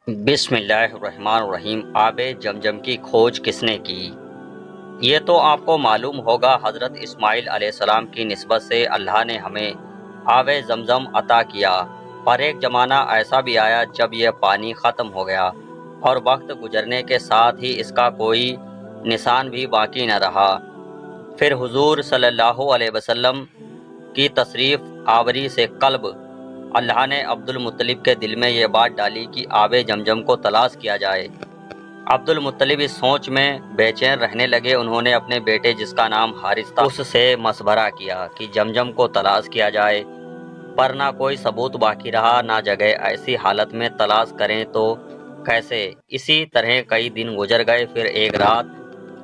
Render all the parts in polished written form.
بسم اللہ الرحمن الرحیم۔ آب جمجم کی کھوج کس نے کی؟ یہ تو آپ کو معلوم ہوگا، حضرت اسماعیل علیہ السلام کی نسبت سے اللہ نے ہمیں آب زمزم عطا کیا، پر ایک زمانہ ایسا بھی آیا جب یہ پانی ختم ہو گیا اور وقت گزرنے کے ساتھ ہی اس کا کوئی نشان بھی باقی نہ رہا۔ پھر حضور صلی اللہ علیہ وسلم کی تشریف آوری سے قلب اللہ نے عبد المطلب کے دل میں یہ بات ڈالی کہ آب جمجم کو تلاش کیا جائے۔ عبد المطلب اس سوچ میں بے چین رہنے لگے۔ انہوں نے اپنے بیٹے جس کا نام حارث تھا اس سے مشورہ کیا کہ جمجم کو تلاش کیا جائے، پر نہ کوئی ثبوت باقی رہا نہ جگہ۔ ایسی حالت میں تلاش کریں تو کیسے؟ اسی طرح کئی دن گزر گئے۔ پھر ایک رات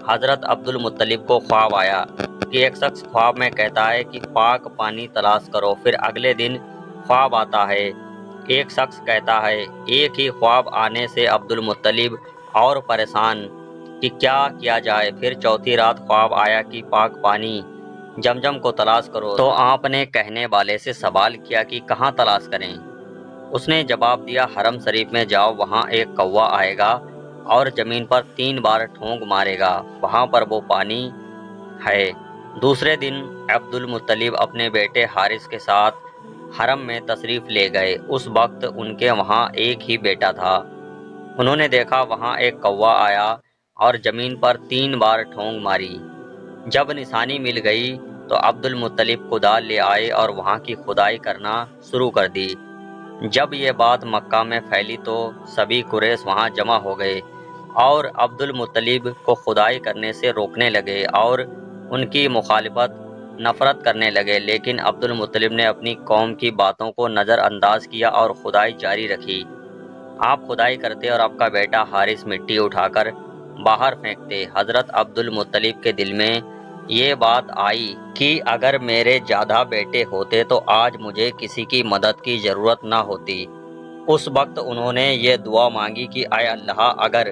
حضرت عبد المطلب کو خواب آیا کہ ایک شخص خواب میں کہتا ہے کہ پاک پانی تلاش کرو۔ پھر اگلے دن خواب آتا ہے، ایک شخص کہتا ہے۔ ایک ہی خواب آنے سے عبد المطلب اور پریشان کہ کیا کیا جائے۔ پھر چوتھی رات خواب آیا کہ پاک پانی جمجم کو تلاش کرو، تو آپ نے کہنے والے سے سوال کیا کہ کہاں تلاش کریں؟ اس نے جواب دیا، حرم شریف میں جاؤ، وہاں ایک کوا آئے گا اور زمین پر 3 بار ٹھونک مارے گا، وہاں پر وہ پانی ہے۔ دوسرے دن عبد المطلب اپنے بیٹے حارث کے ساتھ حرم میں تشریف لے گئے۔ اس وقت ان کے وہاں ایک ہی بیٹا تھا۔ انہوں نے دیکھا وہاں ایک کوا آیا اور زمین پر 3 بار ٹھونک ماری۔ جب نشانی مل گئی تو عبد المطلب کدال لے آئے اور وہاں کی کھدائی کرنا شروع کر دی۔ جب یہ بات مکہ میں پھیلی تو سبھی قریش وہاں جمع ہو گئے اور عبد المطلب کو کھدائی کرنے سے روکنے لگے اور ان کی مخالفت نفرت کرنے لگے، لیکن عبد المطلب نے اپنی قوم کی باتوں کو نظر انداز کیا اور کھدائی جاری رکھی۔ آپ کھدائی کرتے اور آپ کا بیٹا حارث مٹی اٹھا کر باہر پھینکتے۔ حضرت عبد المطلب کے دل میں یہ بات آئی کہ اگر میرے زیادہ بیٹے ہوتے تو آج مجھے کسی کی مدد کی ضرورت نہ ہوتی۔ اس وقت انہوں نے یہ دعا مانگی کہ اے اللہ، اگر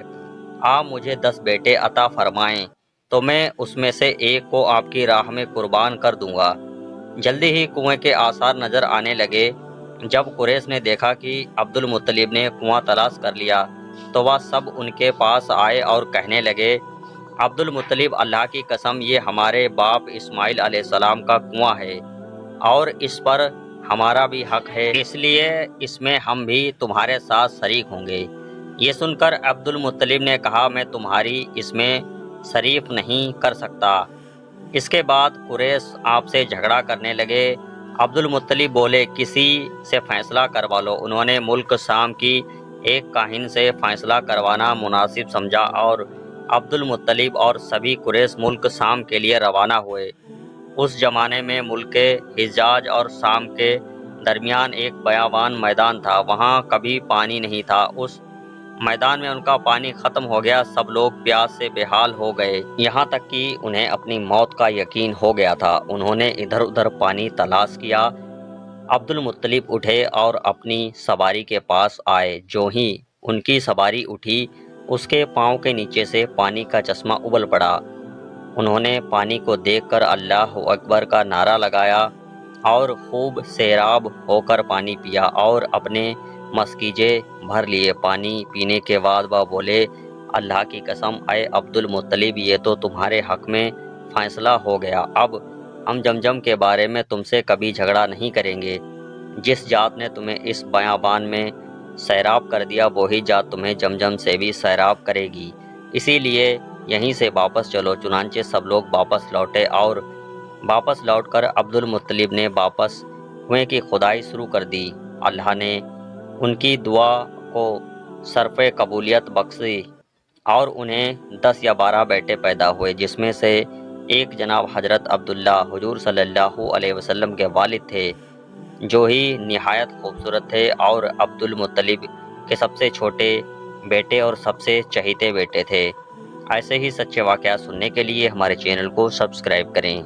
آپ مجھے 10 بیٹے عطا فرمائیں تو میں اس میں سے ایک کو آپ کی راہ میں قربان کر دوں گا۔ جلدی ہی کنویں کے آثار نظر آنے لگے۔ جب قریش نے دیکھا کہ عبد المطلب نے کنواں تلاش کر لیا تو وہ سب ان کے پاس آئے اور کہنے لگے، عبد المطلب، اللہ کی قسم، یہ ہمارے باپ اسماعیل علیہ السلام کا کنواں ہے اور اس پر ہمارا بھی حق ہے، اس لیے اس میں ہم بھی تمہارے ساتھ شریک ہوں گے۔ یہ سن کر عبد المطلب نے کہا، میں تمہاری اس میں شریک نہیں کر سکتا۔ اس کے بعد قریش آپ سے جھگڑا کرنے لگے۔ عبد المطلب بولے، کسی سے فیصلہ کروا لو۔ انہوں نے ملک شام کی ایک کاہن سے فیصلہ کروانا مناسب سمجھا اور عبد المطلب اور سبھی قریش ملک شام کے لیے روانہ ہوئے۔ اس زمانے میں ملک حجاز اور شام کے درمیان ایک بیابان میدان تھا، وہاں کبھی پانی نہیں تھا۔ اس میدان میں ان کا پانی ختم ہو گیا، سب لوگ پیاس سے بے حال ہو گئے، یہاں تک کہ انہیں اپنی موت کا یقین ہو گیا تھا۔ انہوں نے ادھر ادھر پانی تلاش کیا۔ عبد المطلب اٹھے اور اپنی سواری کے پاس آئے۔ جو ہی ان کی سواری اٹھی، اس کے پاؤں کے نیچے سے پانی کا چشمہ ابل پڑا۔ انہوں نے پانی کو دیکھ کر اللہ اکبر کا نعرہ لگایا اور خوب سیراب ہو کر پانی پیا اور اپنے مسکیجے بھر لیے۔ پانی پینے کے بعد وہ بولے، اللہ کی قسم اے عبد المطلب، یہ تو تمہارے حق میں فیصلہ ہو گیا۔ اب ہم جمجم کے بارے میں تم سے کبھی جھگڑا نہیں کریں گے۔ جس ذات نے تمہیں اس بیابان میں سیراب کر دیا وہی ذات تمہیں جمجم سے بھی سیراب کرے گی، اسی لیے یہیں سے واپس چلو۔ چنانچہ سب لوگ واپس لوٹے اور واپس لوٹ کر عبد المطلب نے واپس کنویں کی کھدائی شروع کر دی۔ اللہ نے ان کی دعا کو صرف قبولیت بخشی اور انہیں 10 یا 12 بیٹے پیدا ہوئے، جس میں سے ایک جناب حضرت عبداللہ حضور صلی اللہ علیہ وسلم کے والد تھے، جو ہی نہایت خوبصورت تھے اور عبد المطلب کے سب سے چھوٹے بیٹے اور سب سے چہیتے بیٹے تھے۔ ایسے ہی سچے واقعات سننے کے لیے ہمارے چینل کو سبسکرائب کریں۔